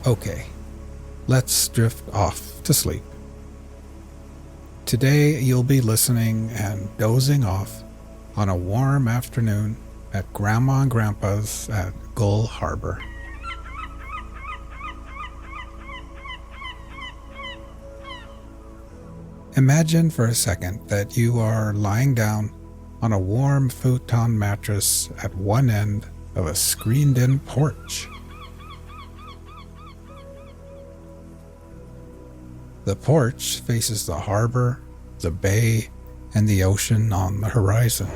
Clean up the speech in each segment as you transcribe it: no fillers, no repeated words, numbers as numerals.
Okay, let's drift off to sleep. Today you'll be listening and dozing off on a warm afternoon at Grandma and Grandpa's at Gull Harbor. Imagine for a second that you are lying down on a warm futon mattress at one end of a screened-in porch. The porch faces the harbor, the bay, and the ocean on the horizon.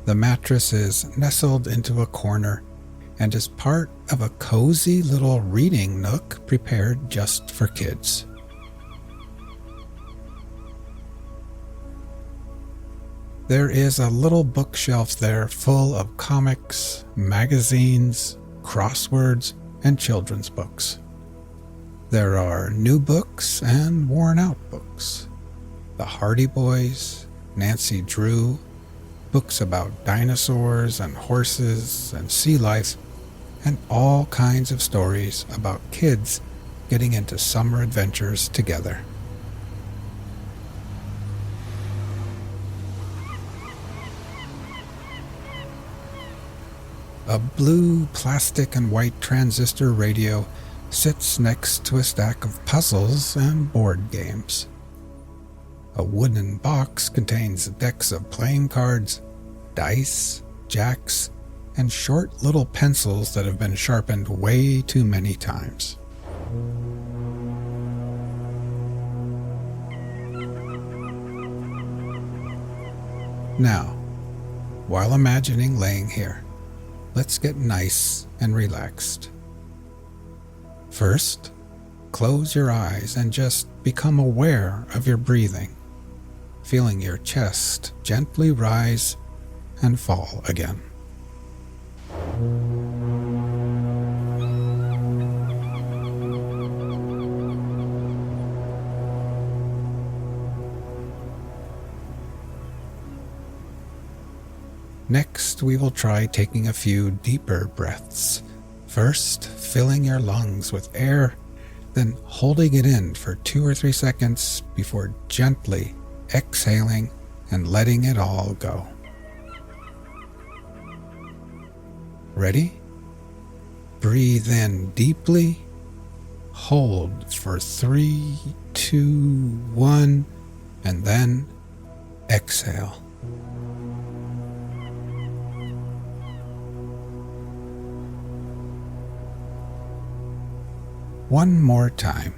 The mattress is nestled into a corner and is part of a cozy little reading nook prepared just for kids. There is a little bookshelf there full of comics, magazines, crosswords, and children's books. There are new books and worn-out books. The Hardy Boys, Nancy Drew, books about dinosaurs and horses and sea life, and all kinds of stories about kids getting into summer adventures together. A blue plastic and white transistor radio sits next to a stack of puzzles and board games. A wooden box contains decks of playing cards, dice, jacks, and short little pencils that have been sharpened way too many times. Now, while imagining laying here, let's get nice and relaxed. First, close your eyes and just become aware of your breathing, feeling your chest gently rise and fall again. Next, we will try taking a few deeper breaths. First, filling your lungs with air, then holding it in for 2 or 3 seconds before gently exhaling and letting it all go. Ready? Breathe in deeply, hold for 3, 2, 1, and then exhale. One more time.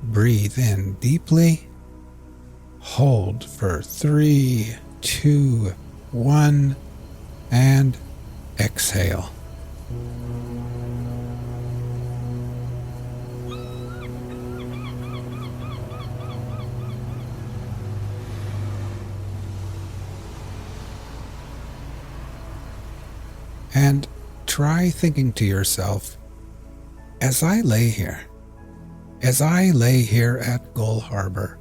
Breathe in deeply, hold for 3, 2, 1, and exhale. And try thinking to yourself, as I lay here at Gull Harbor,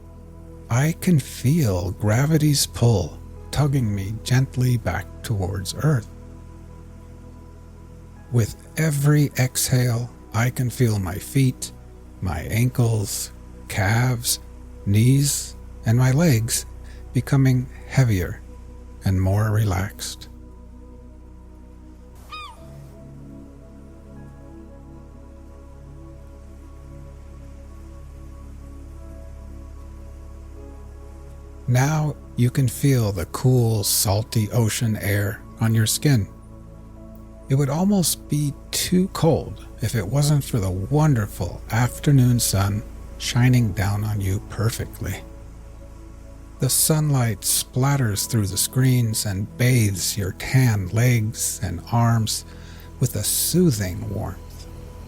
I can feel gravity's pull tugging me gently back towards Earth. With every exhale, I can feel my feet, my ankles, calves, knees, and my legs becoming heavier and more relaxed. Now you can feel the cool, salty ocean air on your skin. It would almost be too cold if it wasn't for the wonderful afternoon sun shining down on you perfectly. The sunlight splatters through the screens and bathes your tan legs and arms with a soothing warmth,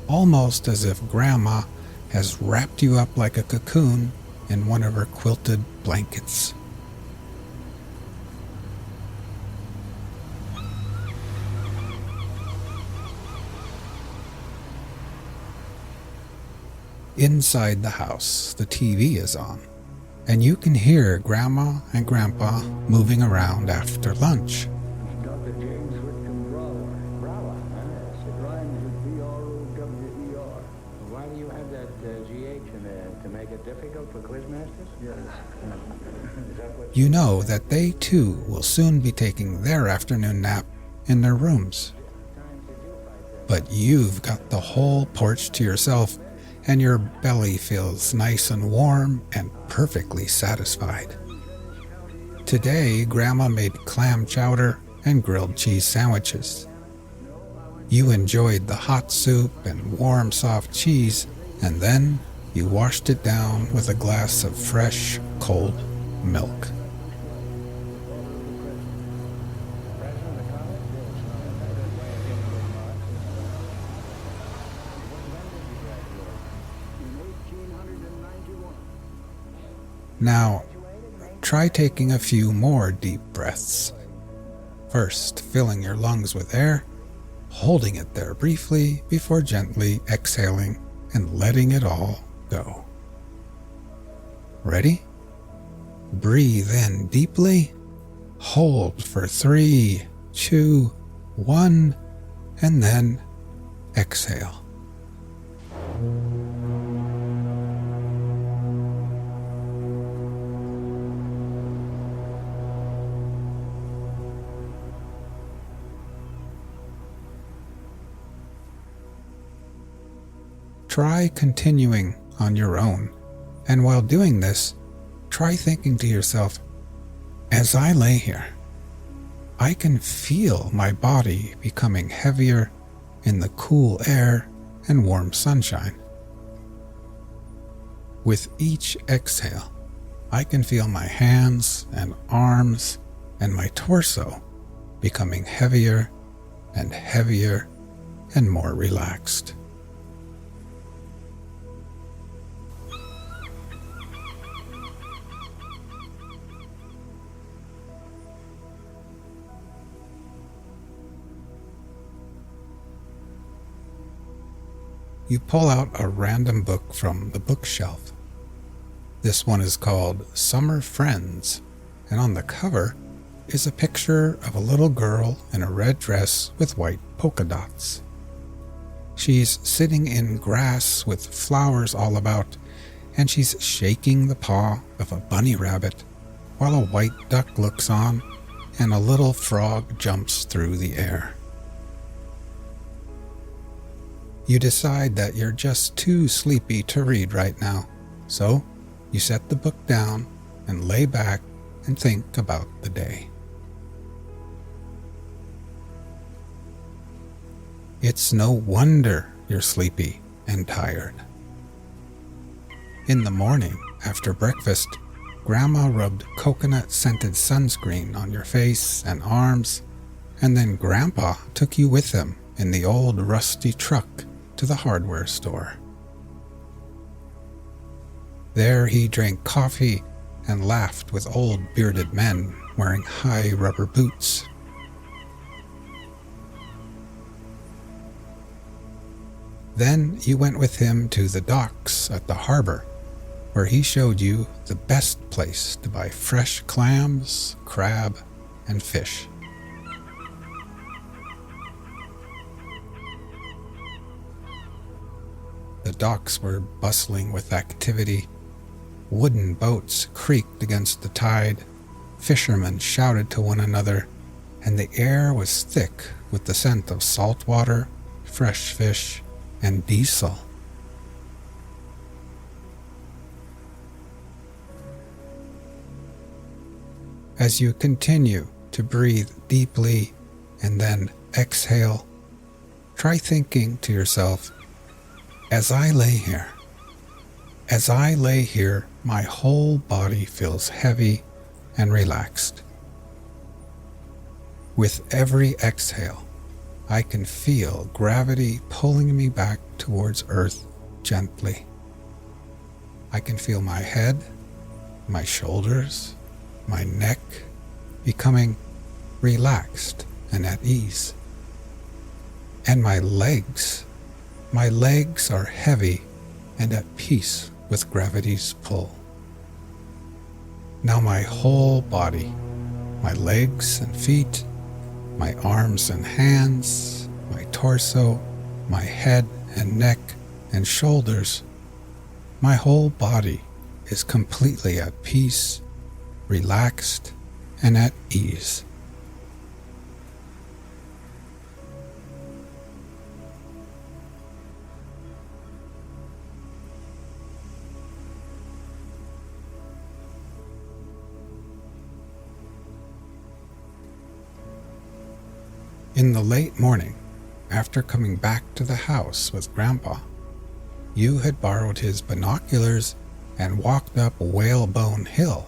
almost as if Grandma has wrapped you up like a cocoon in one of her quilted blankets. Inside the house, the TV is on, and you can hear Grandma and Grandpa moving around after lunch. Dr. James Whitcomb Brawler. Brawler, huh? It rhymes with B-R-O-W-E-R. Why do you have that G-H in there? To make it difficult for quizmasters? Yes. Is that what You know that they too will soon be taking their afternoon nap in their rooms. But you've got the whole porch to yourself, and your belly feels nice and warm and perfectly satisfied. Today, Grandma made clam chowder and grilled cheese sandwiches. You enjoyed the hot soup and warm, soft cheese, and then you washed it down with a glass of fresh, cold milk. Now, try taking a few more deep breaths. First, filling your lungs with air, holding it there briefly before gently exhaling and letting it all go. Ready? Breathe in deeply, hold for 3, 2, 1, and then exhale. Try continuing on your own, and while doing this, try thinking to yourself, as I lay here, I can feel my body becoming heavier in the cool air and warm sunshine. With each exhale, I can feel my hands and arms and my torso becoming heavier and heavier and more relaxed. You pull out a random book from the bookshelf. This one is called Summer Friends, and on the cover is a picture of a little girl in a red dress with white polka dots. She's sitting in grass with flowers all about, and she's shaking the paw of a bunny rabbit while a white duck looks on and a little frog jumps through the air. You decide that you're just too sleepy to read right now, so you set the book down and lay back and think about the day. It's no wonder you're sleepy and tired. In the morning, after breakfast, Grandma rubbed coconut-scented sunscreen on your face and arms, and then Grandpa took you with him in the old rusty truck to the hardware store. There he drank coffee and laughed with old bearded men wearing high rubber boots. Then you went with him to the docks at the harbor, where he showed you the best place to buy fresh clams, crab, and fish. The docks were bustling with activity. Wooden boats creaked against the tide, fishermen shouted to one another, and the air was thick with the scent of salt water, fresh fish, and diesel. As you continue to breathe deeply and then exhale, try thinking to yourself, as I lay here, my whole body feels heavy and relaxed. With every exhale, I can feel gravity pulling me back towards Earth gently. I can feel my head, my shoulders, my neck becoming relaxed and at ease. And my legs are heavy and at peace with gravity's pull. Now my whole body, my legs and feet, my arms and hands, my torso, my head and neck and shoulders, my whole body is completely at peace, relaxed, and at ease. In the late morning, after coming back to the house with Grandpa, you had borrowed his binoculars and walked up Whalebone Hill,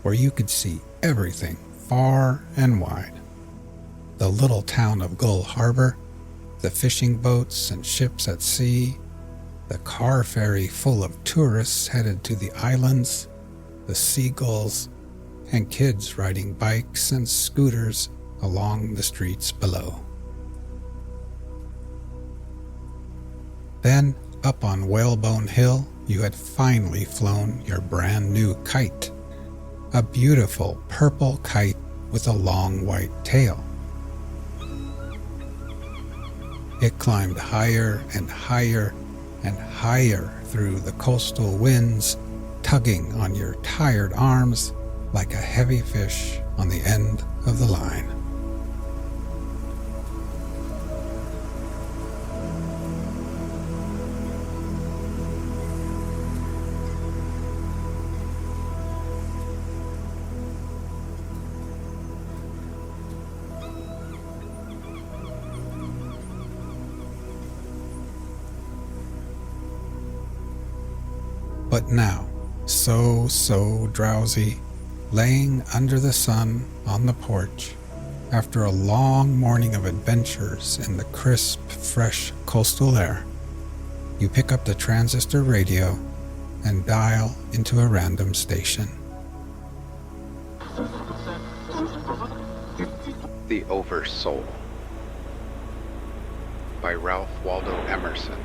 where you could see everything far and wide. The little town of Gull Harbor, the fishing boats and ships at sea, the car ferry full of tourists headed to the islands, the seagulls, and kids riding bikes and scooters along the streets below. Then, up on Whalebone Hill, you had finally flown your brand new kite, a beautiful purple kite with a long white tail. It climbed higher and higher and higher through the coastal winds, tugging on your tired arms like a heavy fish on the end of the line. But now, so drowsy, laying under the sun on the porch, after a long morning of adventures in the crisp, fresh coastal air, you pick up the transistor radio and dial into a random station. The Oversoul by Ralph Waldo Emerson.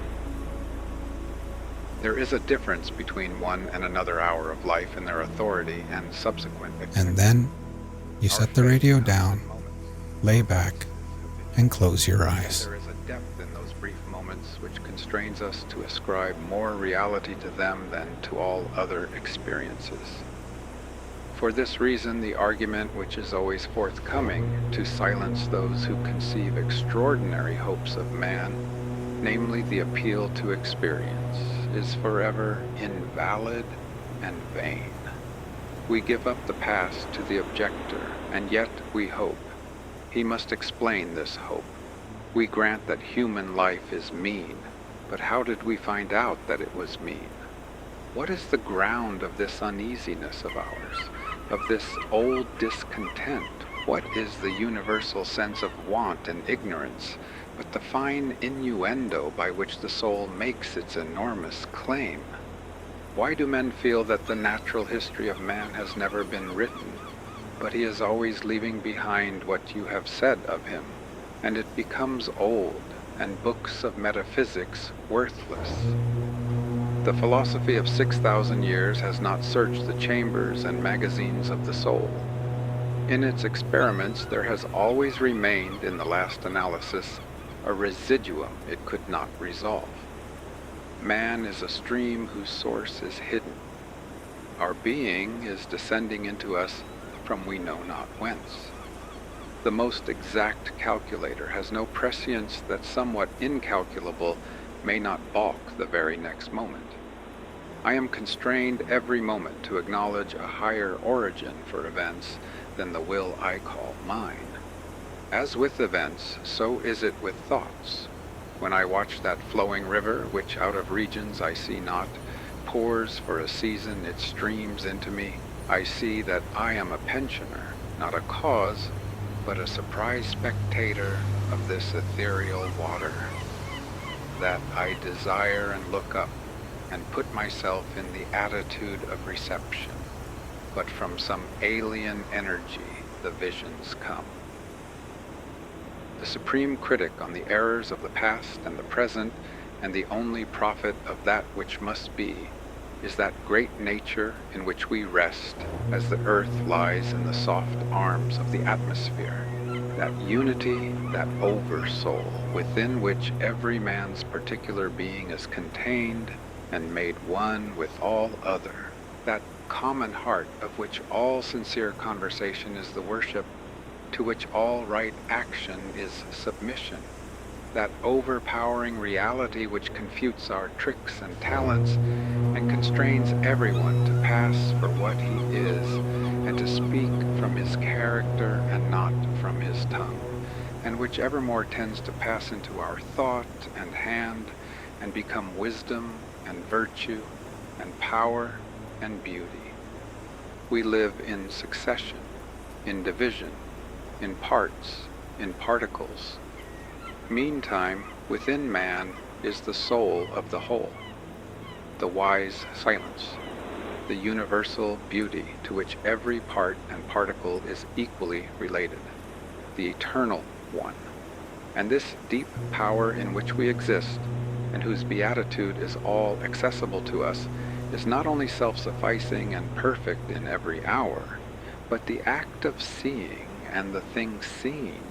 There is a difference between one and another hour of life in their authority and subsequent extinction. And then you set the radio down, lay back, and close your eyes. There is a depth in those brief moments which constrains us to ascribe more reality to them than to all other experiences. For this reason, the argument which is always forthcoming to silence those who conceive extraordinary hopes of man, namely the appeal to experience, is forever invalid and vain. We give up the past to the objector, and yet we hope. He must explain this hope. We grant that human life is mean, but how did we find out that it was mean? What is the ground of this uneasiness of ours, of this old discontent? What is the universal sense of want and ignorance, but the fine innuendo by which the soul makes its enormous claim? Why do men feel that the natural history of man has never been written, but he is always leaving behind what you have said of him, and it becomes old, and books of metaphysics worthless? The philosophy of 6,000 years has not searched the chambers and magazines of the soul. In its experiments, there has always remained, in the last analysis, a residuum it could not resolve. Man is a stream whose source is hidden. Our being is descending into us from we know not whence. The most exact calculator has no prescience that somewhat incalculable may not balk the very next moment. I am constrained every moment to acknowledge a higher origin for events than the will I call mine. As with events, so is it with thoughts. When I watch that flowing river, which out of regions I see not, pours for a season its streams into me, I see that I am a pensioner, not a cause, but a surprised spectator of this ethereal water. That I desire and look up, and put myself in the attitude of reception, but from some alien energy the visions come. The supreme critic on the errors of the past and the present and the only prophet of that which must be, is that great nature in which we rest as the earth lies in the soft arms of the atmosphere, that unity, that oversoul, within which every man's particular being is contained and made one with all other, that common heart of which all sincere conversation is the worship, to which all right action is submission, that overpowering reality which confutes our tricks and talents and constrains everyone to pass for what he is and to speak from his character and not from his tongue, and which evermore tends to pass into our thought and hand and become wisdom and virtue and power and beauty. We live in succession, in division, in parts, in particles. Meantime, within man is the soul of the whole, the wise silence, the universal beauty to which every part and particle is equally related, the eternal one. And this deep power in which we exist, and whose beatitude is all accessible to us, is not only self-sufficing and perfect in every hour, but the act of seeing and the thing seen,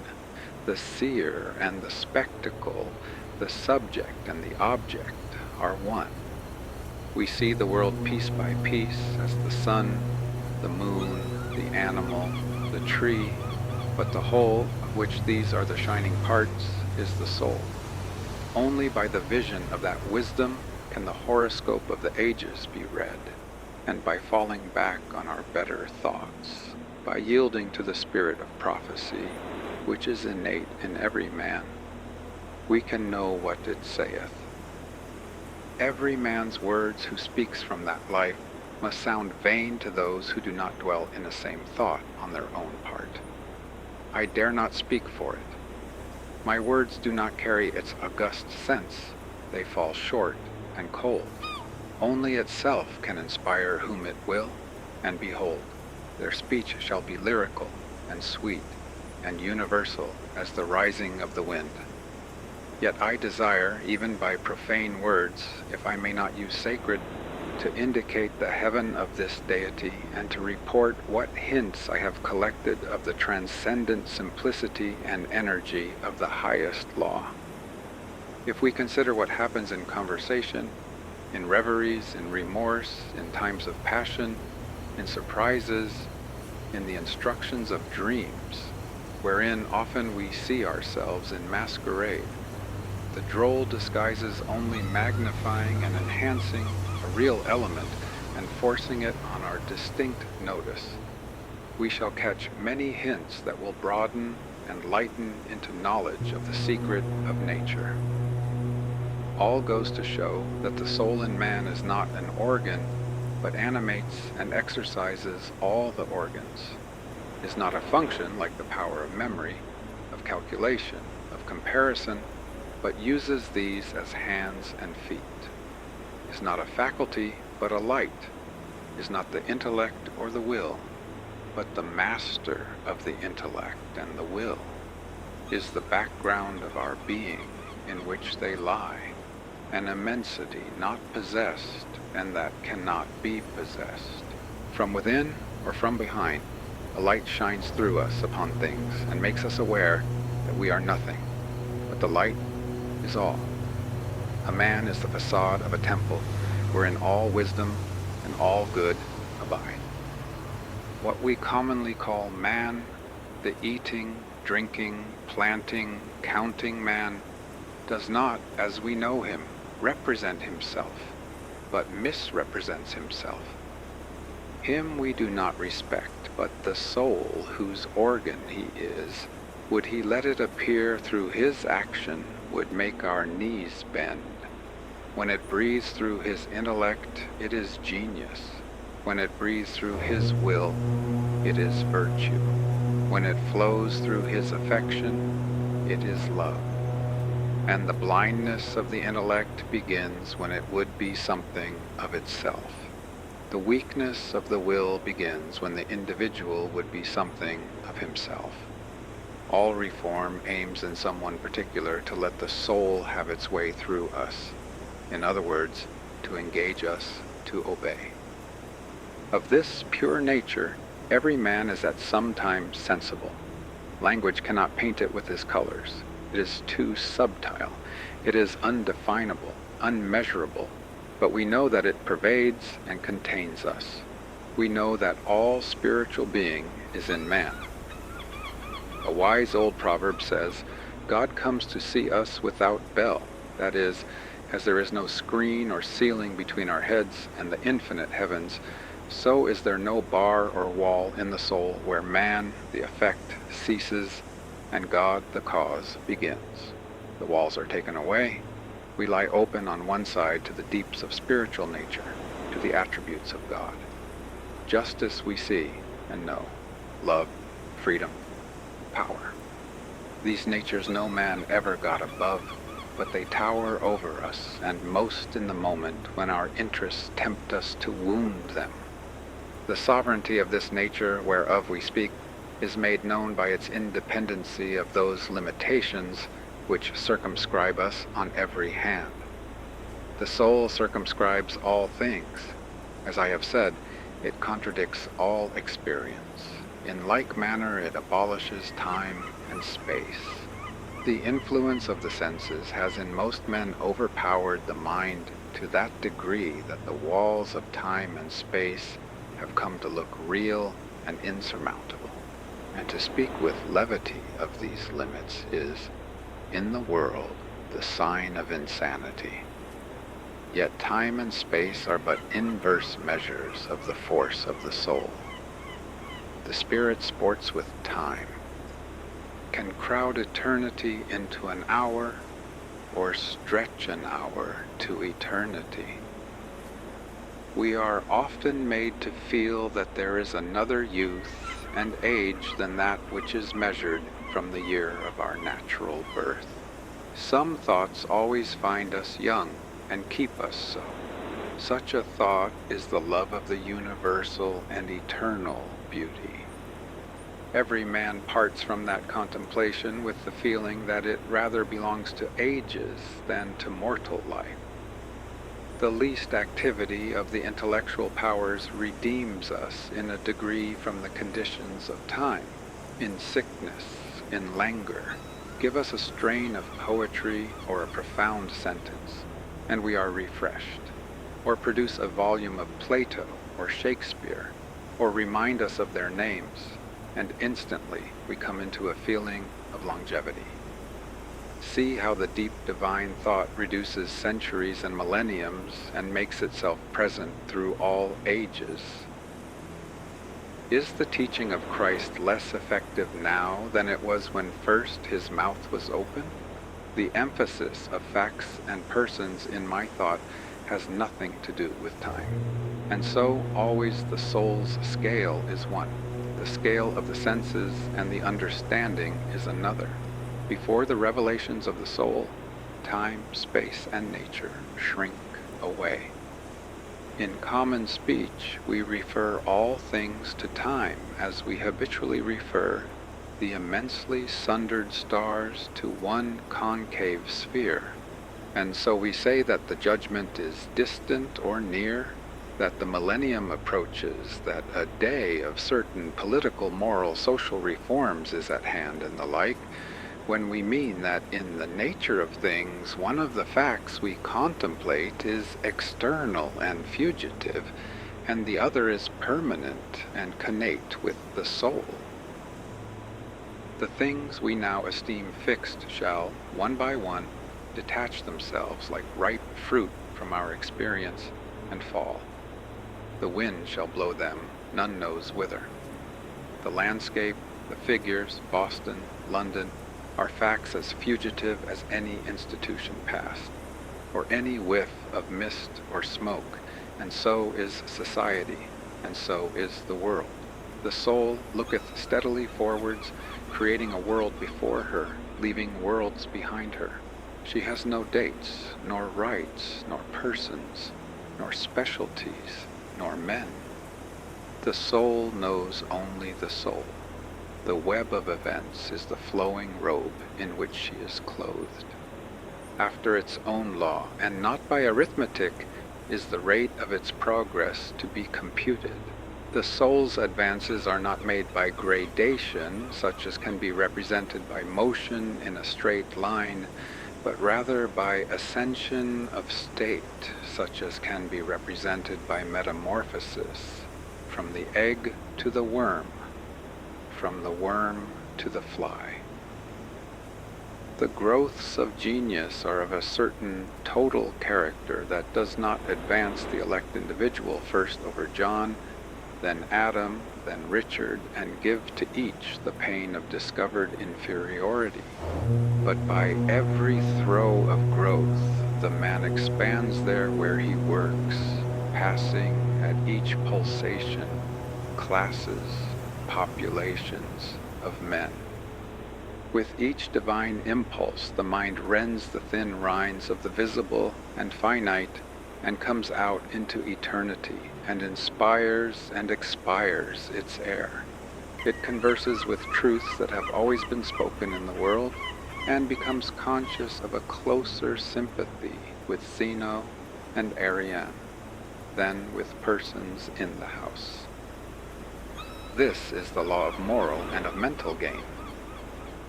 the seer and the spectacle, the subject and the object are one. We see the world piece by piece as the sun, the moon, the animal, the tree, but the whole, of which these are the shining parts, is the soul. Only by the vision of that wisdom can the horoscope of the ages be read, and by falling back on our better thoughts, by yielding to the spirit of prophecy, which is innate in every man, we can know what it saith. Every man's words who speaks from that life must sound vain to those who do not dwell in the same thought on their own part. I dare not speak for it. My words do not carry its august sense. They fall short and cold. Only itself can inspire whom it will, and behold, their speech shall be lyrical and sweet and universal as the rising of the wind. Yet I desire, even by profane words, if I may not use sacred, to indicate the heaven of this deity and to report what hints I have collected of the transcendent simplicity and energy of the highest law. If we consider what happens in conversation, in reveries, in remorse, in times of passion, in surprises, in the instructions of dreams, wherein often we see ourselves in masquerade, the droll disguises only magnifying and enhancing a real element and forcing it on our distinct notice, we shall catch many hints that will broaden and lighten into knowledge of the secret of nature. All goes to show that the soul in man is not an organ, but animates and exercises all the organs, is not a function like the power of memory, of calculation, of comparison, but uses these as hands and feet, is not a faculty, but a light, is not the intellect or the will, but the master of the intellect and the will, is the background of our being in which they lie, an immensity not possessed and that cannot be possessed. From within or from behind, a light shines through us upon things and makes us aware that we are nothing, but the light is all. A man is the facade of a temple wherein all wisdom and all good abide. What we commonly call man, the eating, drinking, planting, counting man, does not, as we know him, represent himself, but misrepresents himself. Him we do not respect, but the soul whose organ he is, would he let it appear through his action, would make our knees bend. When it breathes through his intellect, it is genius. When it breathes through his will, it is virtue. When it flows through his affection, it is love. And the blindness of the intellect begins when it would be something of itself. The weakness of the will begins when the individual would be something of himself. All reform aims in some one particular to let the soul have its way through us. in other words, to engage us to obey. Of this pure nature, every man is at some time sensible. Language cannot paint it with his colors. It is too subtile. It is undefinable, unmeasurable, but we know that it pervades and contains us. We know that all spiritual being is in man. A wise old proverb says, God comes to see us without bell, that is, as there is no screen or ceiling between our heads and the infinite heavens, so is there no bar or wall in the soul where man, the effect, ceases, and God, the cause, begins. The walls are taken away. We lie open on one side to the deeps of spiritual nature, to the attributes of God. Justice we see and know, love, freedom, power. These natures no man ever got above, but they tower over us, and most in the moment when our interests tempt us to wound them. The sovereignty of this nature whereof we speak is made known by its independency of those limitations which circumscribe us on every hand. The soul circumscribes all things. As I have said, it contradicts all experience. In like manner it abolishes time and space. The influence of the senses has in most men overpowered the mind to that degree that the walls of time and space have come to look real and insurmountable. And to speak with levity of these limits is, in the world, the sign of insanity. Yet time and space are but inverse measures of the force of the soul. The spirit sports with time, can crowd eternity into an hour, or stretch an hour to eternity. We are often made to feel that there is another youth and age than that which is measured from the year of our natural birth. Some thoughts always find us young and keep us so. Such a thought is the love of the universal and eternal beauty. Every man parts from that contemplation with the feeling that it rather belongs to ages than to mortal life. The least activity of the intellectual powers redeems us in a degree from the conditions of time. In sickness, in languor, give us a strain of poetry or a profound sentence, and we are refreshed. Or produce a volume of Plato or Shakespeare, or remind us of their names, and instantly we come into a feeling of longevity. See how the deep divine thought reduces centuries and millenniums and makes itself present through all ages. Is the teaching of Christ less effective now than it was when first his mouth was open? The emphasis of facts and persons in my thought has nothing to do with time. And so always the soul's scale is one. The scale of the senses and the understanding is another. Before the revelations of the soul, time, space, and nature shrink away. In common speech, we refer all things to time as we habitually refer the immensely sundered stars to one concave sphere. And so we say that the judgment is distant or near, that the millennium approaches, that a day of certain political, moral, social reforms is at hand, and the like, when we mean that in the nature of things, one of the facts we contemplate is external and fugitive, and the other is permanent and connate with the soul. The things we now esteem fixed shall, one by one, detach themselves like ripe fruit from our experience and fall. The wind shall blow them, none knows whither. The landscape, the figures, Boston, London, are facts as fugitive as any institution past, or any whiff of mist or smoke, and so is society, and so is the world. The soul looketh steadily forwards, creating a world before her, leaving worlds behind her. She has no dates, nor rights, nor persons, nor specialties, nor men. The soul knows only the soul. The web of events is the flowing robe in which she is clothed. after its own law, and not by arithmetic is the rate of its progress to be computed. The soul's advances are not made by gradation, such as can be represented by motion in a straight line, but rather by ascension of state, such as can be represented by metamorphosis, from the egg to the worm, from the worm to the fly. The growths of genius are of a certain total character that does not advance the elect individual first over John, then Adam, then Richard, and give to each the pain of discovered inferiority. But by every throe of growth, the man expands there where he works, passing at each pulsation classes, populations of men. With each divine impulse, the mind rends the thin rinds of the visible and finite and comes out into eternity and inspires and expires its air. It converses with truths that have always been spoken in the world and becomes conscious of a closer sympathy with Zeno and Ariane than with persons in the house. This is the law of moral and of mental gain.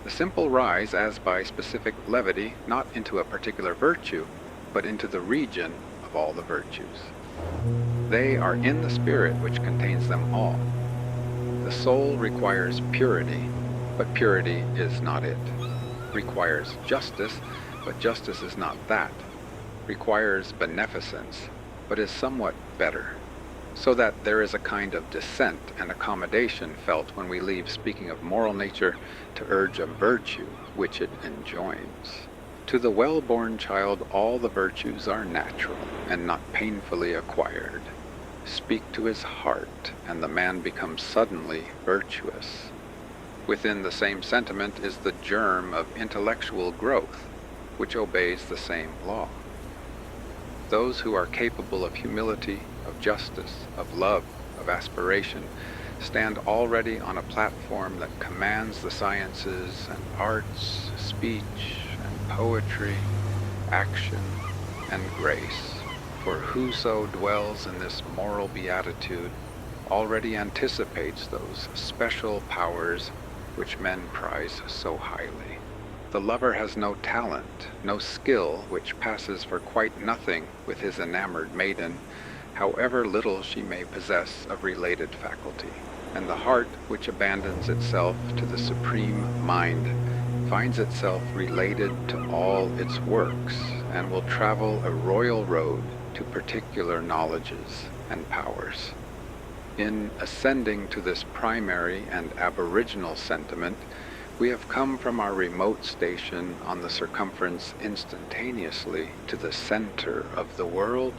The simple rise as by specific levity, not into a particular virtue, but into the region of all the virtues. They are in the spirit which contains them all. The soul requires purity, but purity is not it. Requires justice, but justice is not that. Requires beneficence, but is somewhat better. So that there is a kind of dissent and accommodation felt when we leave speaking of moral nature to urge a virtue which it enjoins. To the well-born child all the virtues are natural and not painfully acquired. Speak to his heart, and the man becomes suddenly virtuous. Within the same sentiment is the germ of intellectual growth, which obeys the same law. Those who are capable of humility, of justice, of love, of aspiration, stand already on a platform that commands the sciences and arts, speech and poetry, action and grace. For whoso dwells in this moral beatitude already anticipates those special powers which men prize so highly. The lover has no talent, no skill which passes for quite nothing with his enamored maiden, however little she may possess of related faculty. And the heart which abandons itself to the supreme mind finds itself related to all its works, and will travel a royal road to particular knowledges and powers. In ascending to this primary and aboriginal sentiment, we have come from our remote station on the circumference instantaneously to the center of the world,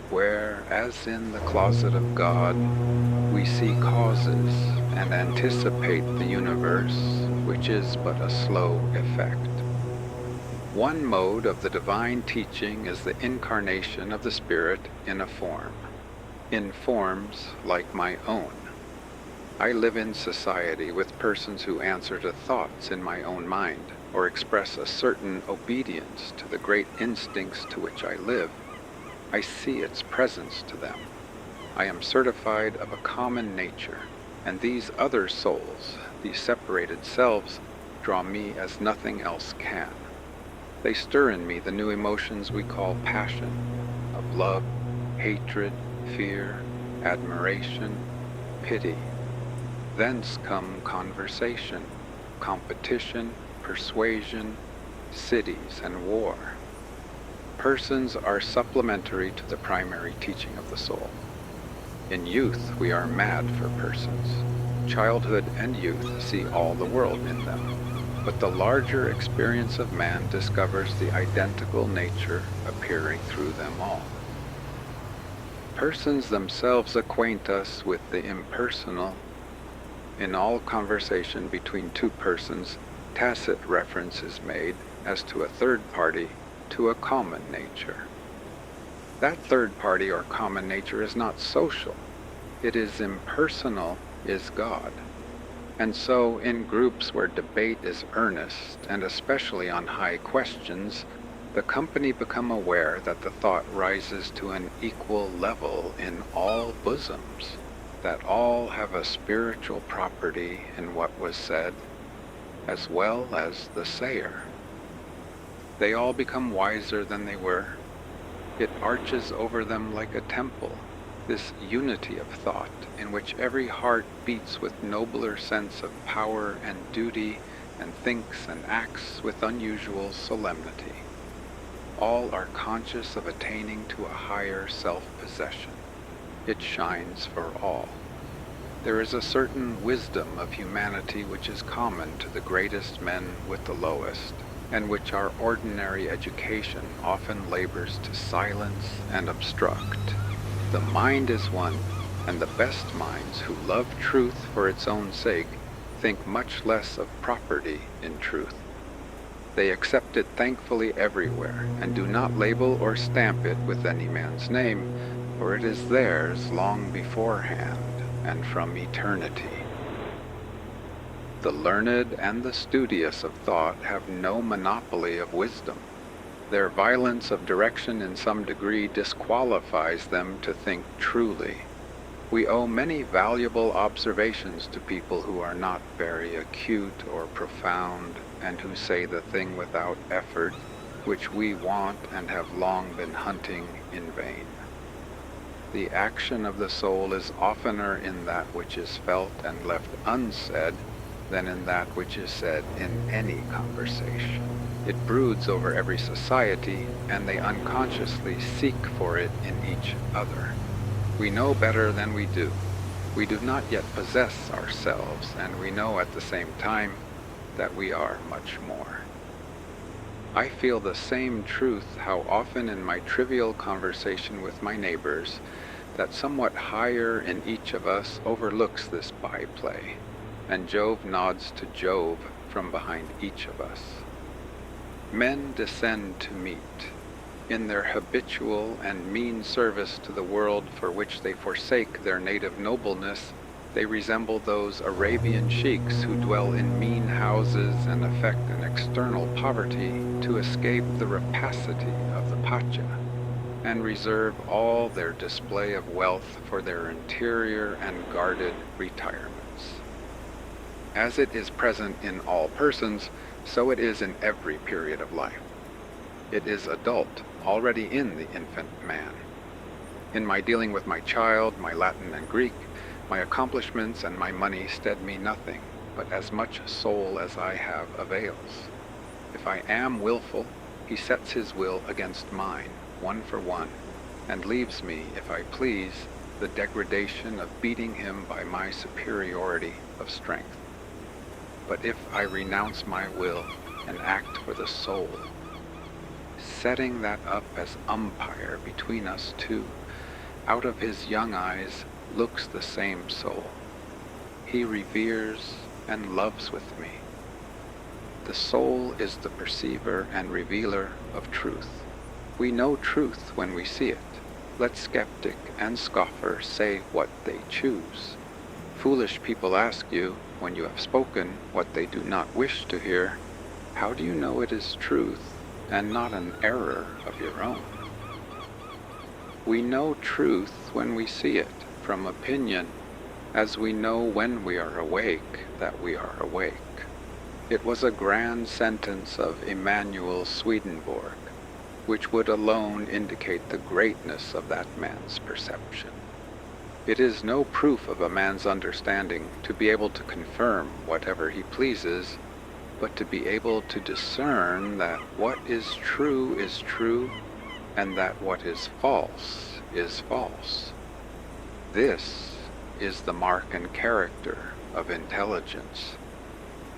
where, as in the closet of God, we see causes and anticipate the universe, which is but a slow effect. One mode of the divine teaching is the incarnation of the Spirit in a form, in forms like my own. I live in society with persons who answer to thoughts in my own mind, or express a certain obedience to the great instincts to which I live. I see its presence to them. I am certified of a common nature, and these other souls, these separated selves, draw me as nothing else can. They stir in me the new emotions we call passion, of love, hatred, fear, admiration, pity. Thence come conversation, competition, persuasion, cities, and war. Persons are supplementary to the primary teaching of the soul. In youth, we are mad for persons. Childhood and youth see all the world in them. But the larger experience of man discovers the identical nature appearing through them all. Persons themselves acquaint us with the impersonal. In all conversation between two persons, tacit reference is made, as to a third party, to a common nature. That third party or common nature is not social. It is impersonal, is God. And so, in groups where debate is earnest, and especially on high questions, The company become aware that the thought rises to an equal level in all bosoms, that all have a spiritual property in what was said, as well as the sayer. They all become wiser than they were. It arches over them like a temple, this unity of thought in which every heart beats with nobler sense of power and duty and thinks and acts with unusual solemnity. All are conscious of attaining to a higher self-possession. It shines for all. There is a certain wisdom of humanity which is common to the greatest men with the lowest, and which our ordinary education often labors to silence and obstruct. The mind is one, and the best minds who love truth for its own sake think much less of property in truth. They accept it thankfully everywhere, and do not label or stamp it with any man's name, for it is theirs long beforehand and from eternity. The learned and the studious of thought have no monopoly of wisdom. Their violence of direction in some degree disqualifies them to think truly. We owe many valuable observations to people who are not very acute or profound, and who say the thing without effort, which we want and have long been hunting in vain. The action of the soul is oftener in that which is felt and left unsaid than in that which is said in any conversation. It broods over every society, and they unconsciously seek for it in each other. We know better than we do. We do not yet possess ourselves, and we know at the same time that we are much more. I feel the same truth how often in my trivial conversation with my neighbors that somewhat higher in each of us overlooks this byplay, and Jove nods to Jove from behind each of us. Men descend to meet. In their habitual and mean service to the world for which they forsake their native nobleness, they resemble those Arabian sheiks who dwell in mean houses and affect an external poverty to escape the rapacity of the pacha, and reserve all their display of wealth for their interior and guarded retirements. As it is present in all persons, so it is in every period of life. It is adult, already in the infant man. In my dealing with my child, my Latin and Greek, my accomplishments and my money stead me nothing, but as much soul as I have avails. If I am willful, he sets his will against mine, one for one, and leaves me, if I please, the degradation of beating him by my superiority of strength. But if I renounce my will and act for the soul, setting that up as umpire between us two, out of his young eyes looks the same soul. He reveres and loves with me. The soul is the perceiver and revealer of truth. We know truth when we see it. Let skeptic and scoffer say what they choose. Foolish people ask you, when you have spoken what they do not wish to hear, how do you know it is truth and not an error of your own? We know truth when we see it from opinion, as we know when we are awake that we are awake. It was a grand sentence of Emanuel Swedenborg, which would alone indicate the greatness of that man's perception. It is no proof of a man's understanding to be able to confirm whatever he pleases, but to be able to discern that what is true, and that what is false. This is the mark and character of intelligence.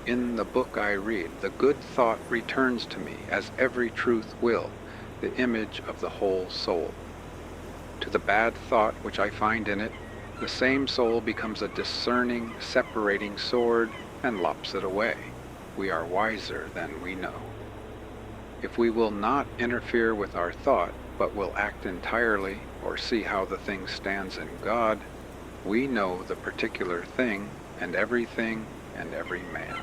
In the book I read, the good thought returns to me, as every truth will, the image of the whole soul. To the bad thought which I find in it, the same soul becomes a discerning, separating sword and lops it away. We are wiser than we know. If we will not interfere with our thought, but will act entirely or see how the thing stands in God, we know the particular thing and every man.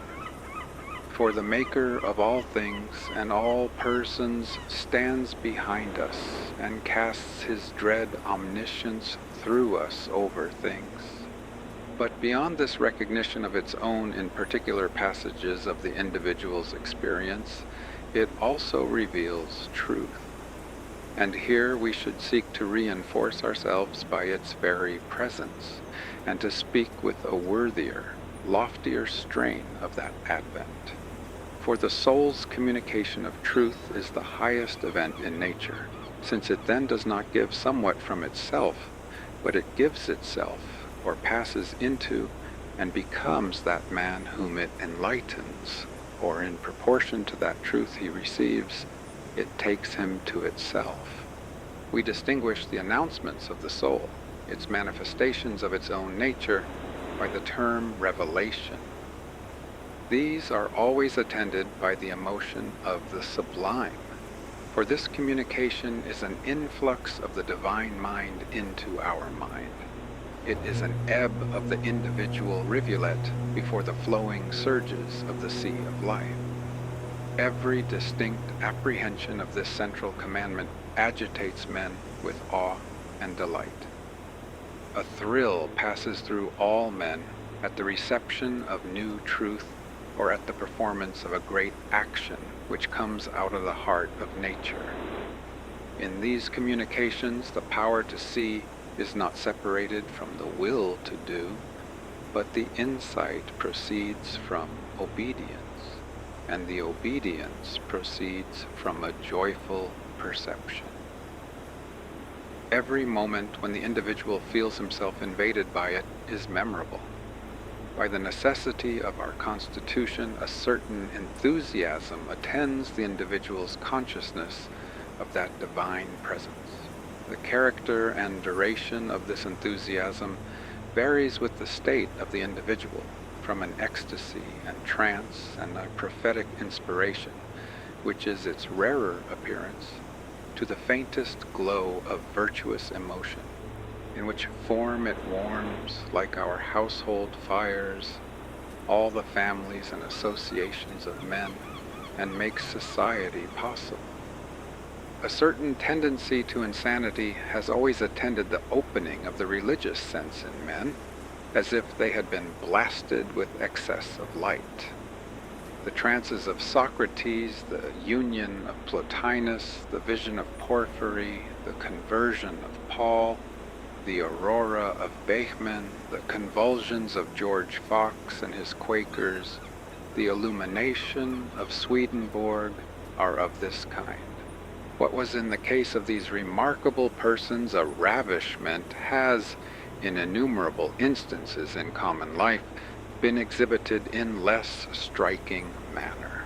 For the Maker of all things and all persons stands behind us and casts his dread omniscience through us over things. But beyond this recognition of its own in particular passages of the individual's experience, it also reveals truth. And here we should seek to reinforce ourselves by its very presence, and to speak with a worthier, loftier strain of that advent. For the soul's communication of truth is the highest event in nature, since it then does not give somewhat from itself, but it gives itself, or passes into, and becomes that man whom it enlightens, or in proportion to that truth he receives, it takes him to itself. We distinguish the announcements of the soul, its manifestations of its own nature, by the term revelation. These are always attended by the emotion of the sublime, for this communication is an influx of the divine mind into our mind. It is an ebb of the individual rivulet before the flowing surges of the sea of life. Every distinct apprehension of this central commandment agitates men with awe and delight. A thrill passes through all men at the reception of new truth, or at the performance of a great action which comes out of the heart of nature. In these communications, the power to see is not separated from the will to do, but the insight proceeds from obedience, and the obedience proceeds from a joyful perception. Every moment when the individual feels himself invaded by it is memorable. By the necessity of our constitution, a certain enthusiasm attends the individual's consciousness of that divine presence. The character and duration of this enthusiasm varies with the state of the individual, from an ecstasy and trance and a prophetic inspiration, which is its rarer appearance, to the faintest glow of virtuous emotion, in which form it warms, like our household fires, all the families and associations of men, and makes society possible. A certain tendency to insanity has always attended the opening of the religious sense in men, as if they had been blasted with excess of light. The trances of Socrates, the union of Plotinus, the vision of Porphyry, the conversion of Paul, the aurora of Behmen, the convulsions of George Fox and his Quakers, the illumination of Swedenborg are of this kind. What was in the case of these remarkable persons a ravishment has, in innumerable instances in common life, been exhibited in less striking manner.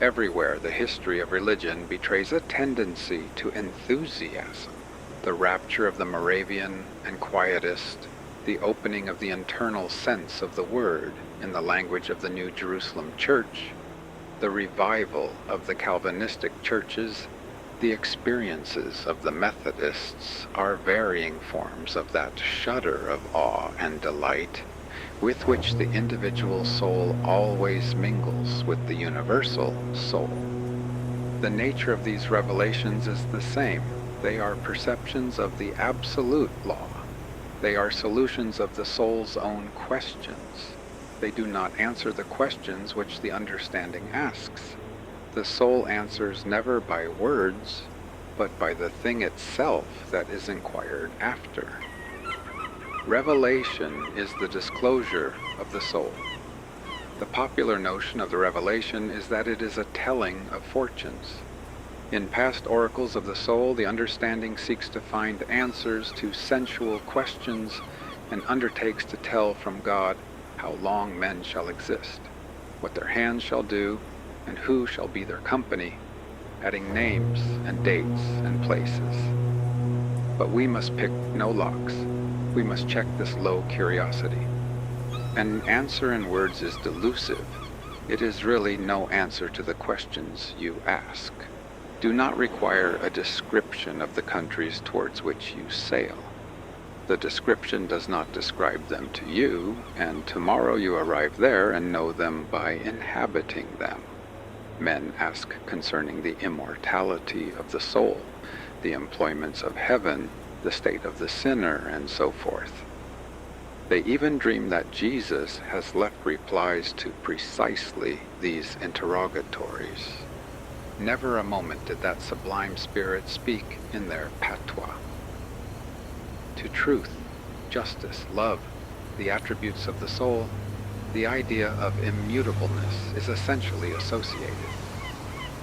Everywhere the history of religion betrays a tendency to enthusiasm. The rapture of the Moravian and Quietist, the opening of the internal sense of the Word in the language of the New Jerusalem Church, the revival of the Calvinistic churches, the experiences of the Methodists are varying forms of that shudder of awe and delight with which the individual soul always mingles with the universal soul. The nature of these revelations is the same. They are perceptions of the absolute law. They are solutions of the soul's own questions. They do not answer the questions which the understanding asks. The soul answers never by words, but by the thing itself that is inquired after. Revelation is the disclosure of the soul. The popular notion of the revelation is that it is a telling of fortunes. In past oracles of the soul, the understanding seeks to find answers to sensual questions and undertakes to tell from God how long men shall exist, what their hands shall do, and who shall be their company, adding names and dates and places. But we must pick no locks. We must check this low curiosity. An answer in words is delusive. It is really no answer to the questions you ask. Do not require a description of the countries towards which you sail. The description does not describe them to you, and tomorrow you arrive there and know them by inhabiting them. Men ask concerning the immortality of the soul, the employments of heaven, the state of the sinner, and so forth. They even dream that Jesus has left replies to precisely these interrogatories. Never a moment did that sublime spirit speak in their patois. To truth, justice, love, the attributes of the soul, the idea of immutableness is essentially associated.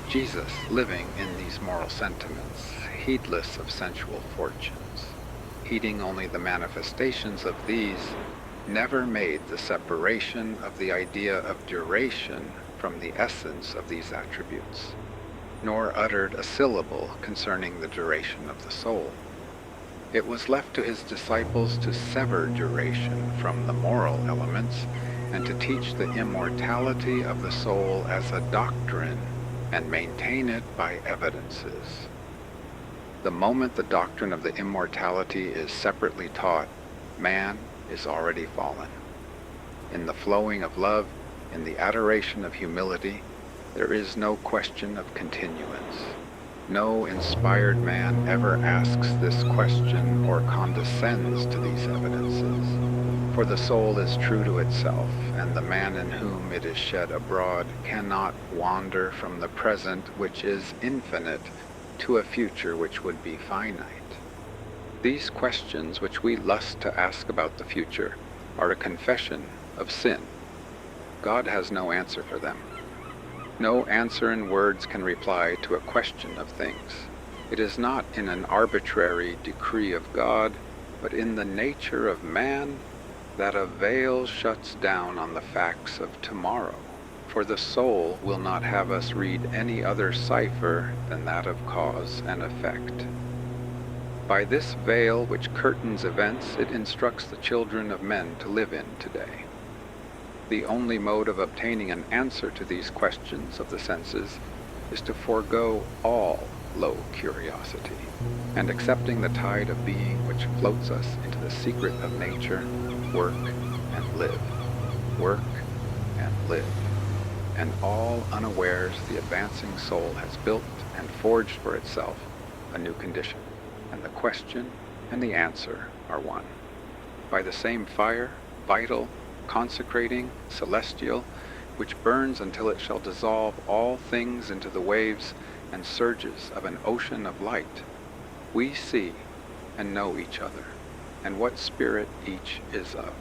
Jesus, living in these moral sentiments, heedless of sensual fortunes, heeding only the manifestations of these, never made the separation of the idea of duration from the essence of these attributes, nor uttered a syllable concerning the duration of the soul. It was left to his disciples to sever duration from the moral elements and to teach the immortality of the soul as a doctrine and maintain it by evidences. The moment the doctrine of the immortality is separately taught, man is already fallen. In the flowing of love, in the adoration of humility, there is no question of continuance. No inspired man ever asks this question or condescends to these evidences, for the soul is true to itself, and the man in whom it is shed abroad cannot wander from the present, which is infinite, to a future which would be finite. These questions which we lust to ask about the future are a confession of sin. God has no answer for them. No answer in words can reply to a question of things. It is not in an arbitrary decree of God, but in the nature of man, that a veil shuts down on the facts of tomorrow. For the soul will not have us read any other cipher than that of cause and effect. By this veil which curtains events, it instructs the children of men to live in today. The only mode of obtaining an answer to these questions of the senses is to forego all low curiosity, and accepting the tide of being which floats us into the secret of nature, work and live, work and live. And all unawares the advancing soul has built and forged for itself a new condition, and the question and the answer are one. By the same fire, vital, consecrating, celestial, which burns until it shall dissolve all things into the waves and surges of an ocean of light, we see and know each other, and what spirit each is of.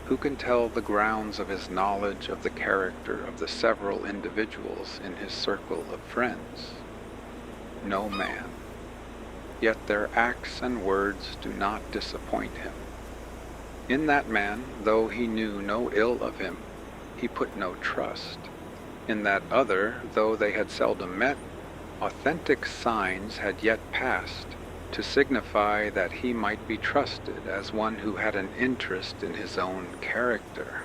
Who can tell the grounds of his knowledge of the character of the several individuals in his circle of friends? No man. Yet their acts and words do not disappoint him. In that man, though he knew no ill of him, he put no trust. In that other, though they had seldom met, authentic signs had yet passed, to signify that he might be trusted as one who had an interest in his own character.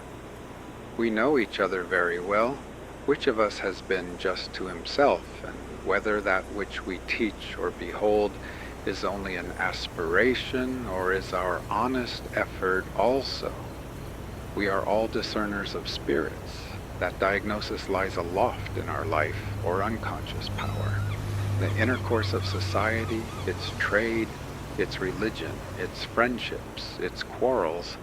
We know each other very well. Which of us has been just to himself, and whether that which we teach or behold is only an aspiration, or is our honest effort also? We are all discerners of spirits. That diagnosis lies aloft in our life or unconscious power. The intercourse of society, its trade, its religion, its friendships, its quarrels,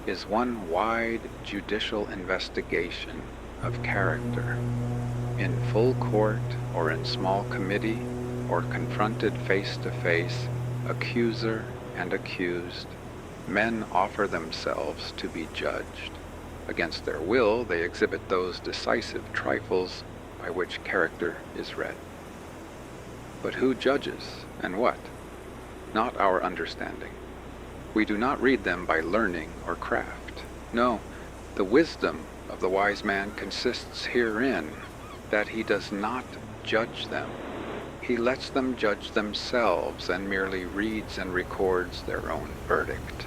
is one wide judicial investigation of character. In full court or in small committee, or confronted face to face, accuser and accused, men offer themselves to be judged. Against their will, they exhibit those decisive trifles by which character is read. But who judges, and what? Not our understanding. We do not read them by learning or craft. No, the wisdom of the wise man consists herein, that he does not judge them. He lets them judge themselves and merely reads and records their own verdict.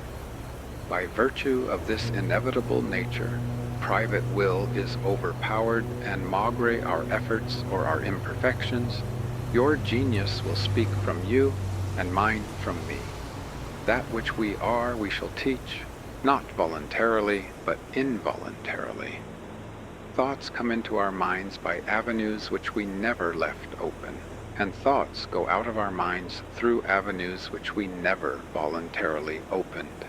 By virtue of this inevitable nature, private will is overpowered, and maugre our efforts or our imperfections, your genius will speak from you and mine from me. That which we are we shall teach, not voluntarily, but involuntarily. Thoughts come into our minds by avenues which we never left open, and thoughts go out of our minds through avenues which we never voluntarily opened.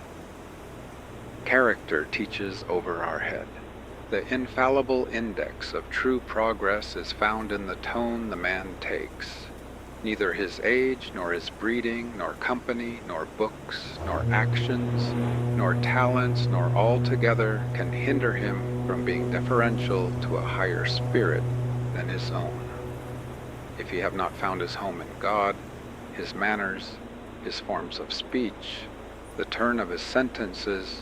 Character teaches over our head. The infallible index of true progress is found in the tone the man takes. Neither his age, nor his breeding, nor company, nor books, nor actions, nor talents, nor altogether can hinder him from being deferential to a higher spirit than his own. If he have not found his home in God, his manners, his forms of speech, the turn of his sentences,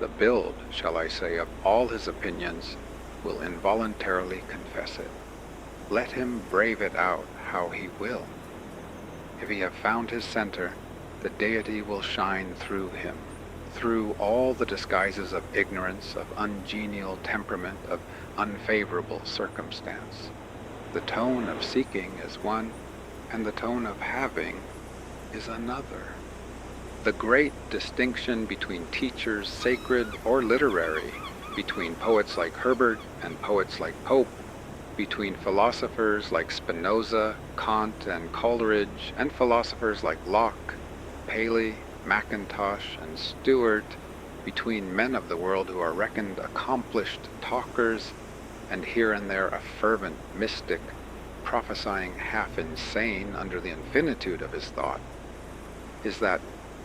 the build, shall I say, of all his opinions, will involuntarily confess it. Let him brave it out how he will. If he have found his center, the deity will shine through him, through all the disguises of ignorance, of ungenial temperament, of unfavorable circumstance. The tone of seeking is one, and the tone of having is another. The great distinction between teachers, sacred or literary, between poets like Herbert and poets like Pope, between philosophers like Spinoza, Kant, and Coleridge, and philosophers like Locke, Paley, Mackintosh, and Stewart, between men of the world who are reckoned accomplished talkers, and here and there a fervent mystic, prophesying half insane under the infinitude of his thought, is that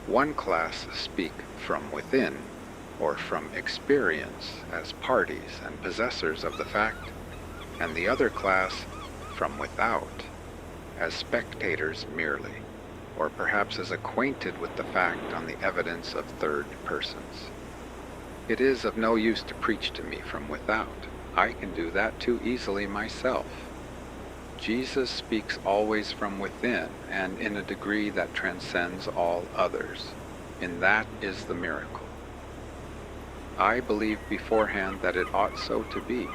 one class speak from within, or from experience, as parties and possessors of the fact, and the other class from without, as spectators merely, or perhaps as acquainted with the fact on the evidence of third persons. It is of no use to preach to me from without. I can do that too easily myself. Jesus speaks always from within, and in a degree that transcends all others. In that is the miracle. I believe beforehand that it ought so to be.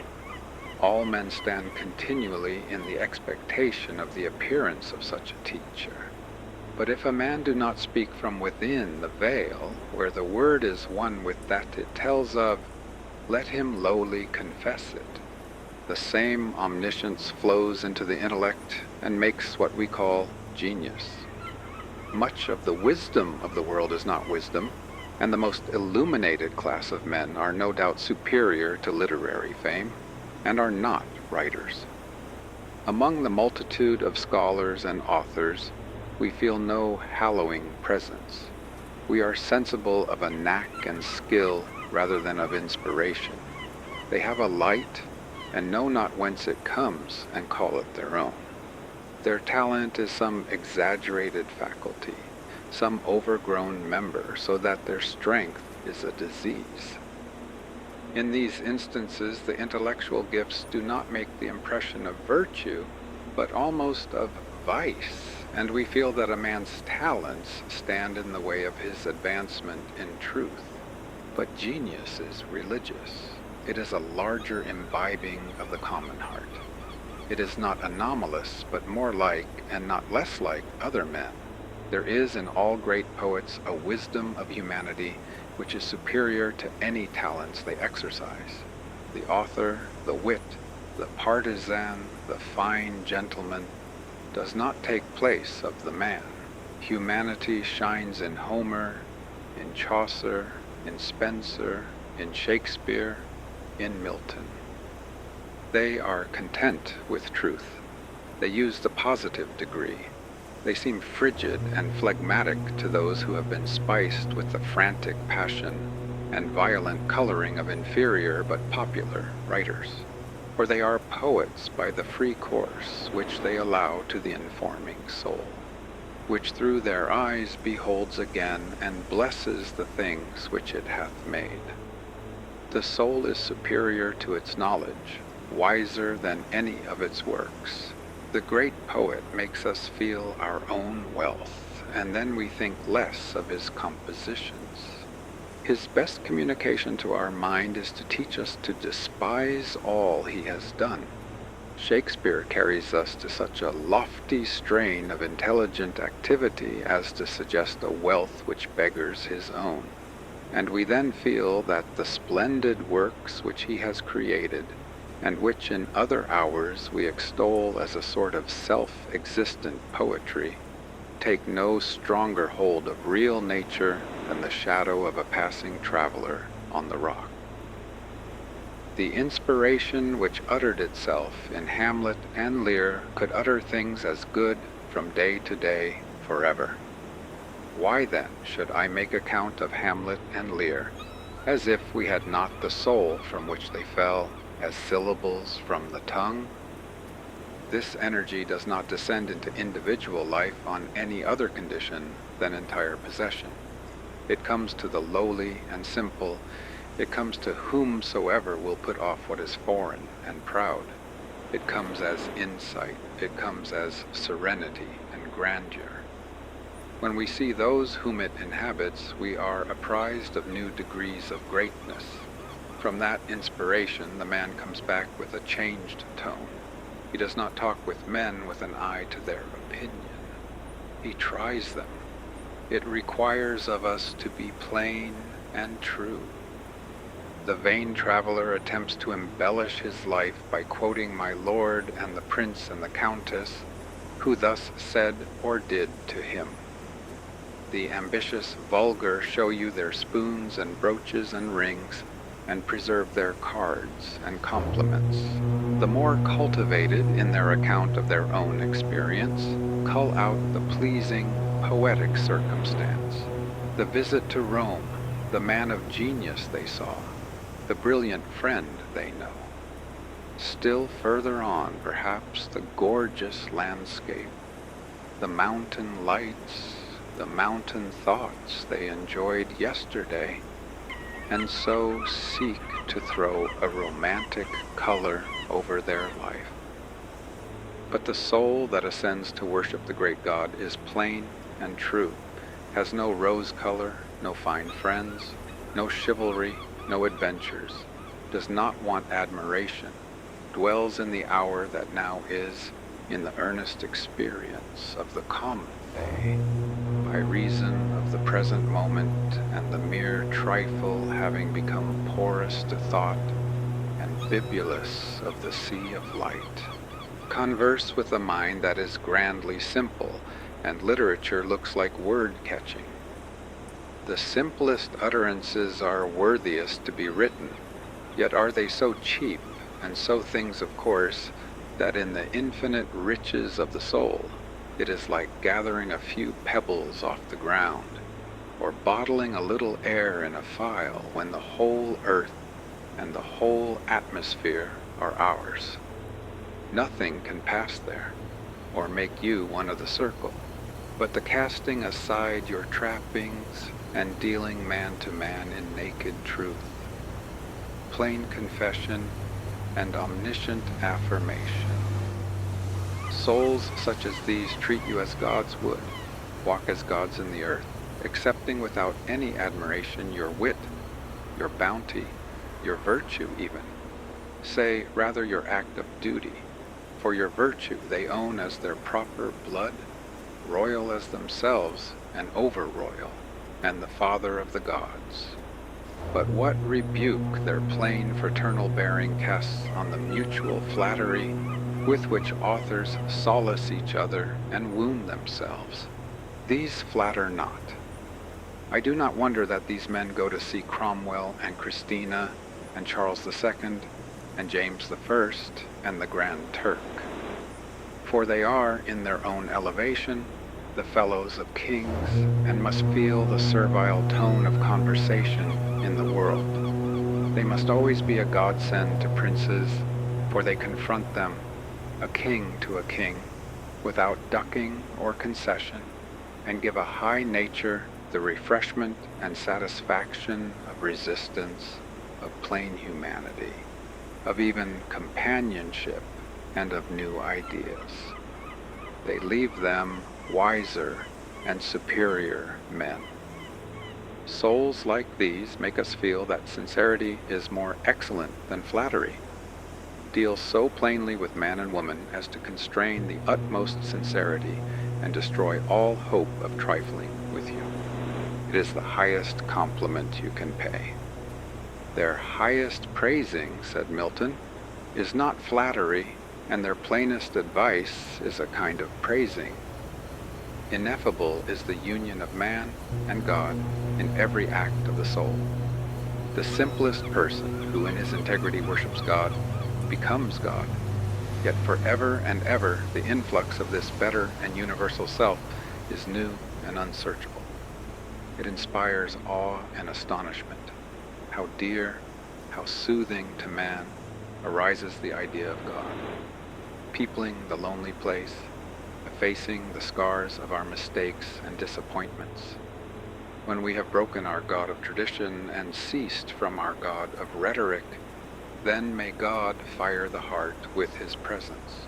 All men stand continually in the expectation of the appearance of such a teacher. But if a man do not speak from within the veil, where the word is one with that it tells of, let him lowly confess it. The same omniscience flows into the intellect and makes what we call genius. Much of the wisdom of the world is not wisdom, and the most illuminated class of men are no doubt superior to literary fame, and are not writers. Among the multitude of scholars and authors, we feel no hallowing presence. We are sensible of a knack and skill rather than of inspiration. They have a light, and know not whence it comes, and call it their own. Their talent is some exaggerated faculty, some overgrown member, so that their strength is a disease. In these instances, the intellectual gifts do not make the impression of virtue, but almost of vice, and we feel that a man's talents stand in the way of his advancement in truth. But genius is religious. It is a larger imbibing of the common heart. It is not anomalous, but more like, and not less like, other men. There is in all great poets a wisdom of humanity which is superior to any talents they exercise. The author, the wit, the partisan, the fine gentleman, does not take place of the man. Humanity shines in Homer, in Chaucer, in Spencer, in Shakespeare, in Milton. They are content with truth. They use the positive degree. They seem frigid and phlegmatic to those who have been spiced with the frantic passion and violent coloring of inferior but popular writers. For they are poets by the free course which they allow to the informing soul, which through their eyes beholds again and blesses the things which it hath made. The soul is superior to its knowledge, wiser than any of its works. The great poet makes us feel our own wealth, and then we think less of his compositions. His best communication to our mind is to teach us to despise all he has done. Shakespeare carries us to such a lofty strain of intelligent activity as to suggest a wealth which beggars his own, and we then feel that the splendid works which he has created, and which in other hours we extol as a sort of self-existent poetry, take no stronger hold of real nature than the shadow of a passing traveler on the rock. The inspiration which uttered itself in Hamlet and Lear could utter things as good from day to day forever. Why then should I make account of Hamlet and Lear, as if we had not the soul from which they fell, as syllables from the tongue? This energy does not descend into individual life on any other condition than entire possession. It comes to the lowly and simple. It comes to whomsoever will put off what is foreign and proud. It comes as insight. It comes as serenity and grandeur. When we see those whom it inhabits, we are apprised of new degrees of greatness. From that inspiration, the man comes back with a changed tone. He does not talk with men with an eye to their opinion. He tries them. It requires of us to be plain and true. The vain traveler attempts to embellish his life by quoting my lord and the prince and the countess, who thus said or did to him. The ambitious vulgar show you their spoons and brooches and rings, and preserve their cards and compliments. The more cultivated in their account of their own experience, cull out the pleasing, poetic circumstance, the visit to Rome, the man of genius they saw, the brilliant friend they know. Still further on, perhaps, the gorgeous landscape, the mountain lights, the mountain thoughts they enjoyed yesterday, and so seek to throw a romantic color over their life. But the soul that ascends to worship the great God is plain and true, has no rose color, no fine friends, no chivalry, no adventures, does not want admiration, dwells in the hour that now is, in the earnest experience of the common day, by reason of the present moment and the mere trifle having become porous to thought and bibulous of the sea of light. Converse with a mind that is grandly simple, and literature looks like word-catching. The simplest utterances are worthiest to be written, yet are they so cheap and so things of course that in the infinite riches of the soul it is like gathering a few pebbles off the ground, or bottling a little air in a phial when the whole earth and the whole atmosphere are ours. Nothing can pass there, or make you one of the circle, but the casting aside your trappings and dealing man to man in naked truth, plain confession and omniscient affirmation. Souls such as these treat you as gods would, walk as gods in the earth, accepting without any admiration your wit, your bounty, your virtue even, say rather your act of duty, for your virtue they own as their proper blood, royal as themselves and over-royal, and the father of the gods. But what rebuke their plain fraternal bearing casts on the mutual flattery with which authors solace each other and wound themselves. These flatter not. I do not wonder that these men go to see Cromwell and Christina and Charles II and James I and the Grand Turk. For they are, in their own elevation, the fellows of kings, and must feel the servile tone of conversation in the world. They must always be a godsend to princes, for they confront them, a king to a king, without ducking or concession, and give a high nature the refreshment and satisfaction of resistance, of plain humanity, of even companionship, and of new ideas. They leave them wiser and superior men. Souls like these make us feel that sincerity is more excellent than flattery. deals so plainly with man and woman as to constrain the utmost sincerity and destroy all hope of trifling with you. It is the highest compliment you can pay. Their highest praising, said Milton, is not flattery, and their plainest advice is a kind of praising. Ineffable is the union of man and God in every act of the soul. The simplest person who in his integrity worships God becomes God, yet forever and ever the influx of this better and universal self is new and unsearchable. It inspires awe and astonishment. How dear, how soothing to man arises the idea of God, peopling the lonely place, effacing the scars of our mistakes and disappointments. When we have broken our God of tradition and ceased from our God of rhetoric, then may God fire the heart with his presence.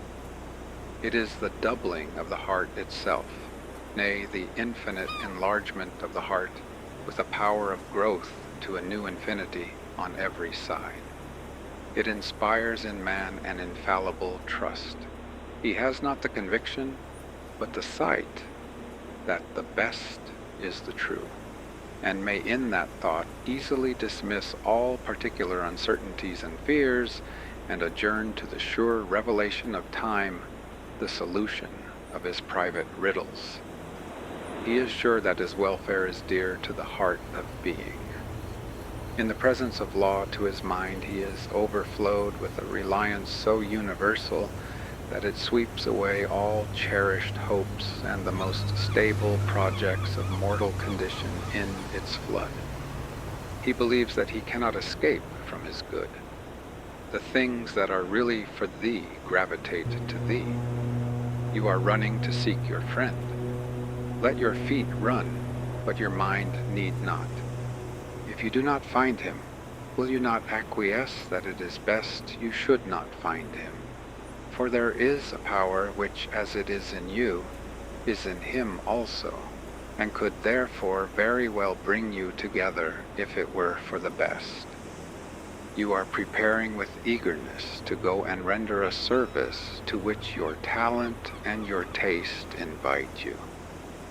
It is the doubling of the heart itself, nay, the infinite enlargement of the heart with a power of growth to a new infinity on every side. It inspires in man an infallible trust. He has not the conviction, but the sight that the best is the true, and may in that thought easily dismiss all particular uncertainties and fears, and adjourn to the sure revelation of time the solution of his private riddles. He is sure that his welfare is dear to the heart of being. In the presence of law to his mind he is overflowed with a reliance so universal that it sweeps away all cherished hopes and the most stable projects of mortal condition in its flood. He believes that he cannot escape from his good. The things that are really for thee gravitate to thee. You are running to seek your friend. Let your feet run, but your mind need not. If you do not find him, will you not acquiesce that it is best you should not find him? For there is a power which, as it is in you, is in him also, and could therefore very well bring you together if it were for the best. You are preparing with eagerness to go and render a service to which your talent and your taste invite you,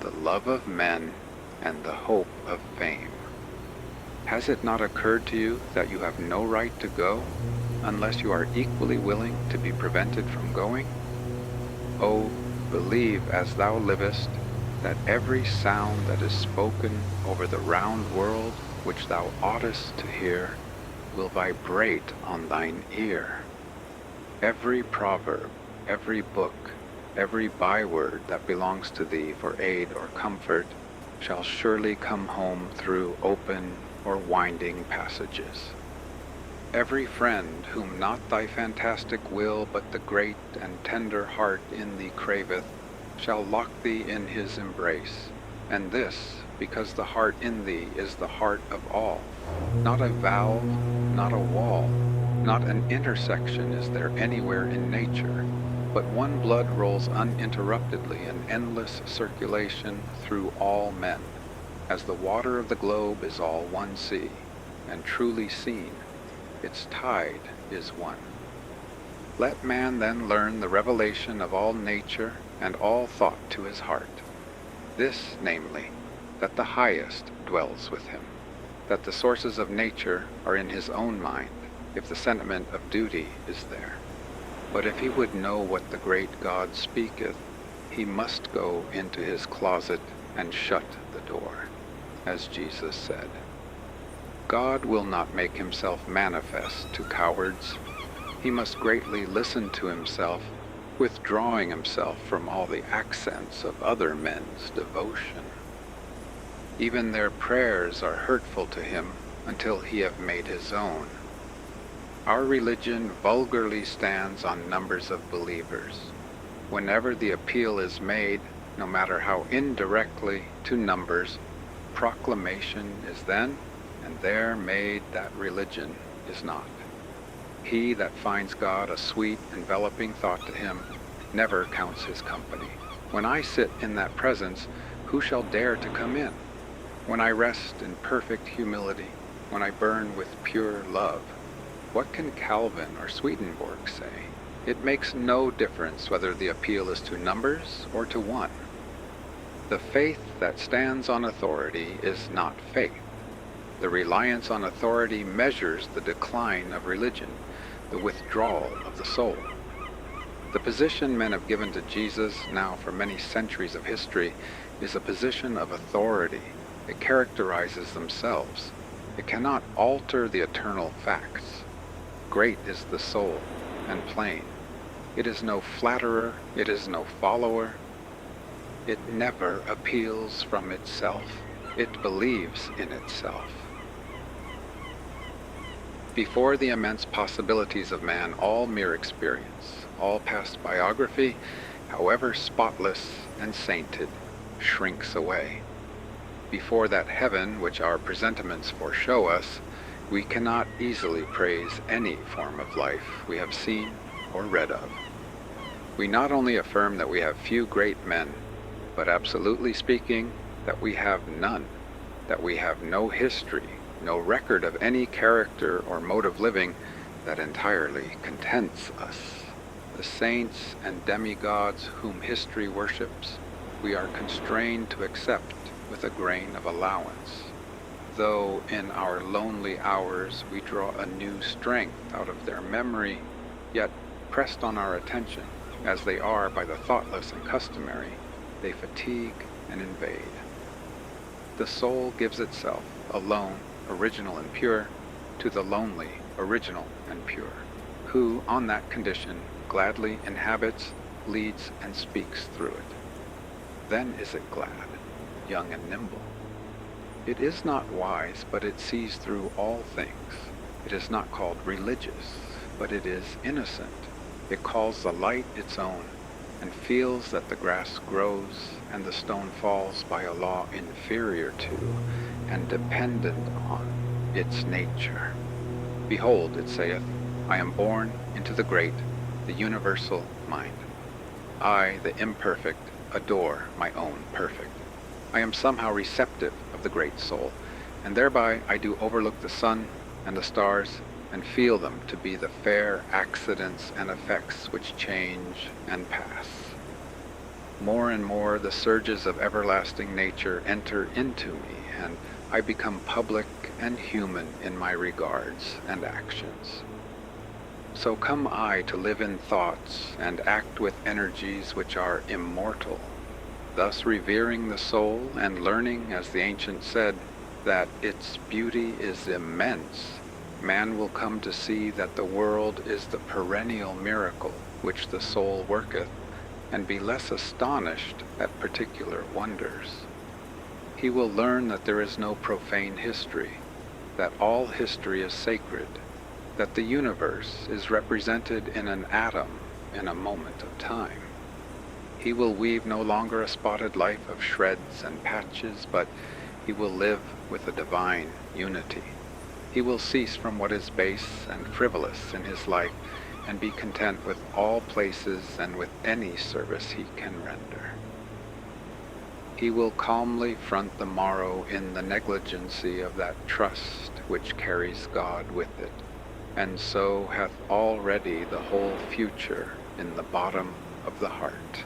the love of men and the hope of fame. Has it not occurred to you that you have no right to go unless you are equally willing to be prevented from going? Oh, believe as thou livest that every sound that is spoken over the round world which thou oughtest to hear will vibrate on thine ear. Every proverb, every book, every byword that belongs to thee for aid or comfort shall surely come home through open or winding passages. Every friend whom not thy fantastic will but the great and tender heart in thee craveth shall lock thee in his embrace, and this because the heart in thee is the heart of all. Not a valve, not a wall, not an intersection is there anywhere in nature, but one blood rolls uninterruptedly in endless circulation through all men, as the water of the globe is all one sea, and truly seen, its tide is one. Let man then learn the revelation of all nature and all thought to his heart. This, namely, that the highest dwells with him, that the sources of nature are in his own mind, if the sentiment of duty is there. But if he would know what the great God speaketh, he must go into his closet and shut the door, as Jesus said. God will not make himself manifest to cowards. He must greatly listen to himself, withdrawing himself from all the accents of other men's devotion. Even their prayers are hurtful to him until he have made his own. Our religion vulgarly stands on numbers of believers. Whenever the appeal is made, no matter how indirectly, to numbers, proclamation is then and there made that religion is not. He that finds God a sweet, enveloping thought to him never counts his company. When I sit in that presence, who shall dare to come in? When I rest in perfect humility, when I burn with pure love, What can Calvin or Swedenborg say? It makes no difference whether the appeal is to numbers or to one. The faith that stands on authority is not faith. The reliance on authority measures the decline of religion, the withdrawal of the soul. The position men have given to Jesus now for many centuries of history is a position of authority. It characterizes themselves. It cannot alter the eternal facts. Great is the soul, and plain. It is no flatterer, it is no follower. It never appeals from itself. It believes in itself. Before the immense possibilities of man, all mere experience, all past biography, however spotless and sainted, shrinks away. Before that heaven which our presentiments foreshow us, we cannot easily praise any form of life we have seen or read of. We not only affirm that we have few great men, but absolutely speaking, that we have none, that we have no history, no record of any character or mode of living that entirely contents us. The saints and demigods whom history worships, we are constrained to accept with a grain of allowance, though in our lonely hours we draw a new strength out of their memory, yet pressed on our attention, as they are by the thoughtless and customary, they fatigue and invade. The soul gives itself, alone, original and pure, to the lonely, original and pure, who, on that condition, gladly inhabits, leads, and speaks through it. Then is it glad, young and nimble. It is not wise, but it sees through all things. It is not called religious, but it is innocent. It calls the light its own, and feels that the grass grows and the stone falls by a law inferior to and dependent on its nature. Behold, it saith, I am born into the great, the universal mind. I, the imperfect, adore my own perfect. I am somehow receptive of the great soul, and thereby I do overlook the sun and the stars, and feel them to be the fair accidents and effects which change and pass. More and more the surges of everlasting nature enter into me, and I become public and human in my regards and actions. So come I to live in thoughts and act with energies which are immortal, thus revering the soul and learning, as the ancients said, that its beauty is immense. Man will come to see that the world is the perennial miracle which the soul worketh, and be less astonished at particular wonders. He will learn that there is no profane history, that all history is sacred, that the universe is represented in an atom in a moment of time. He will weave no longer a spotted life of shreds and patches, but he will live with a divine unity. He will cease from what is base and frivolous in his life, and be content with all places and with any service he can render. He will calmly front the morrow in the negligency of that trust which carries God with it, and so hath already the whole future in the bottom of the heart.